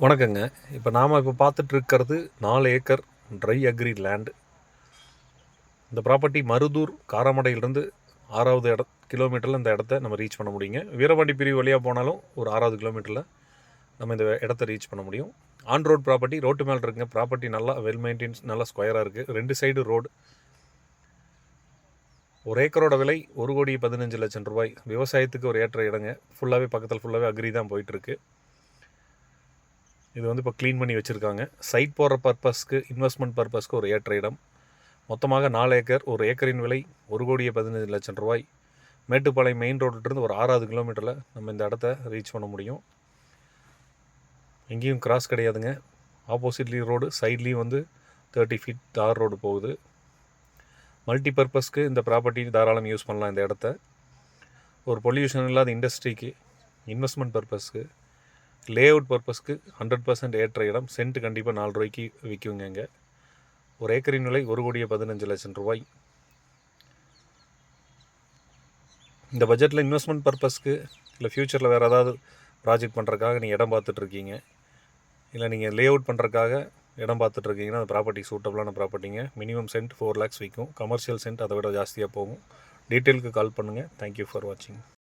வணக்கங்க. இப்போ பார்த்துட்டு இருக்கிறது 4 ஏக்கர் ட்ரை அக்ரி லேண்ட். இந்த ப்ராப்பர்ட்டி மருதூர் காரமடையிலிருந்து 6வது கிலோமீட்டரில் இந்த இடத்த நம்ம ரீச் பண்ண முடியுங்க. வீரபாண்டி பிரிவு வழியாக போனாலும் ஒரு 6வது கிலோமீட்டரில் நம்ம இந்த இடத்த ரீச் பண்ண முடியும். ஆன் ரோட் ப்ராப்பர்ட்டி, ரோட்டு மேலே இருக்குங்க. ப்ராப்பர்ட்டி நல்லா வெல் மெயின்டைன்ஸ், நல்லா ஸ்கொயராக இருக்குது. 2 சைடு ரோடு. ஒரு ஏக்கரோட விலை 1,15,00,000 ரூபாய். விவசாயத்துக்கு ஒரு ஏற்ற இடங்க. பக்கத்தில் ஃபுல்லாகவே அக்ரி தான் போயிட்டுருக்கு. இது இப்போ க்ளீன் பண்ணி வச்சுருக்காங்க. சைட் போடுற பர்பஸ்க்கு, இன்வெஸ்ட்மெண்ட் பர்பஸ்க்கு ஒரு ஏற்ற இடம். மொத்தமாக 4 ஏக்கர். ஒரு ஏக்கரின் விலை 1,15,00,000 ரூபாய். மேட்டுப்பாளையம் மெயின் ரோட்டிலிருந்து ஒரு 6வது கிலோமீட்டரில் நம்ம இந்த இடத்த ரீச் பண்ண முடியும். எங்கேயும் கிராஸ் கிடையாதுங்க. ஆப்போசிட்லேயும் ரோடு, சைட்லேயும் 30 ஃபீட் தார் ரோடு போகுது. மல்டி பர்பஸ்க்கு இந்த ப்ராப்பர்ட்டி தாராளம் யூஸ் பண்ணலாம். இந்த இடத்த ஒரு பொல்யூஷன் இல்லாத இண்டஸ்ட்ரிக்கு, இன்வெஸ்ட்மெண்ட் பர்பஸ்க்கு, லே அவுட் பர்பஸ்க்கு 100% ஏற்ற இடம். சென்ட் கண்டிப்பாக 4 ரூபாய்க்கு விற்குங்க. இங்கே ஒரு ஏக்கரின் விலை 1,15,00,000 ரூபாய். இந்த பட்ஜெட்டில் இன்வெஸ்ட்மெண்ட் பர்பஸ்க்கு, இல்லை ஃப்யூச்சரில் வேறு ஏதாவது ப்ராஜெக்ட் பண்ணுறதுக்காக நீங்கள் இடம் பார்த்துட்ருக்கீங்க, இல்லை நீங்கள் லே அவுட் பண்ணுறதுக்காக இடம் பார்த்துட்ருக்கீங்கன்னா அந்த ப்ராப்பர்ட்டி சூட்டபுளான ப்ராப்பர்ட்டிங்க. மினிமம் சென்ட் 4 lakhs விற்கும். கமர்ஷியல் சென்ட் அதை விட ஜாஸ்தியாக போகும். டீட்டெயிலுக்கு கால் பண்ணுங்கள். தேங்க்யூ ஃபார் வாட்சிங்.